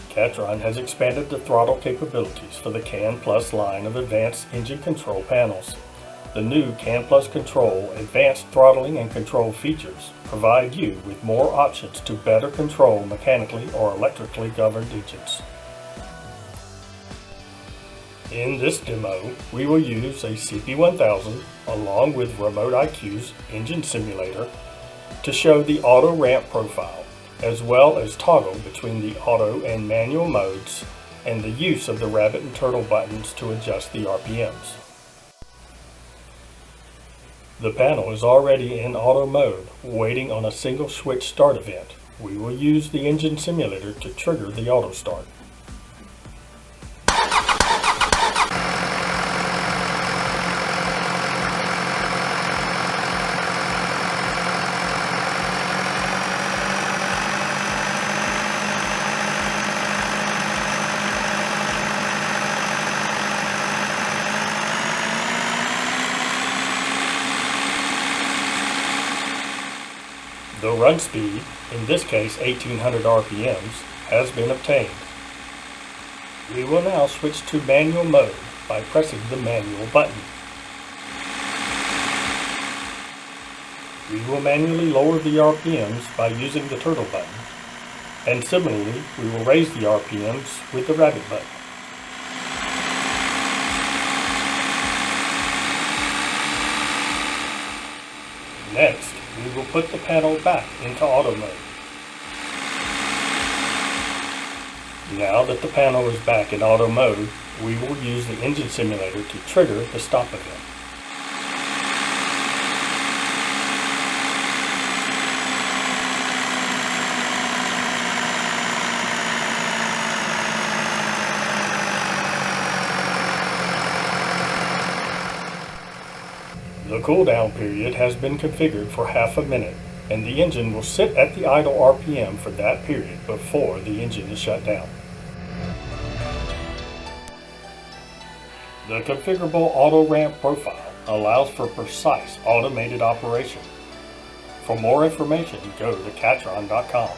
Cattron has expanded the throttle capabilities for the CANplus line of advanced engine control panels. The new CANplus Control advanced throttling and control features provide you with more options to better control mechanically or electrically governed engines. In this demo, we will use a CP1000 along with Remote IQ's engine simulator to show the Autoramp Profile, as well as toggle between the auto and manual modes and the use of the rabbit and turtle buttons to adjust the RPMs. The panel is already in auto mode, waiting on a single switch start event. We will use the engine simulator to trigger the auto start. The run speed, in this case 1800 RPMs, has been obtained. We will now switch to manual mode by pressing the manual button. We will manually lower the RPMs by using the turtle button, and similarly we will raise the RPMs with the rabbit button. Next, we will put the panel back into auto mode. Now that the panel is back in auto mode, we will use the engine simulator to trigger the stop event. The cooldown period has been configured for half a minute, and the engine will sit at the idle RPM for that period before the engine is shut down. The configurable Autoramp Profile allows for precise automated operation. For more information, go to cattron.com.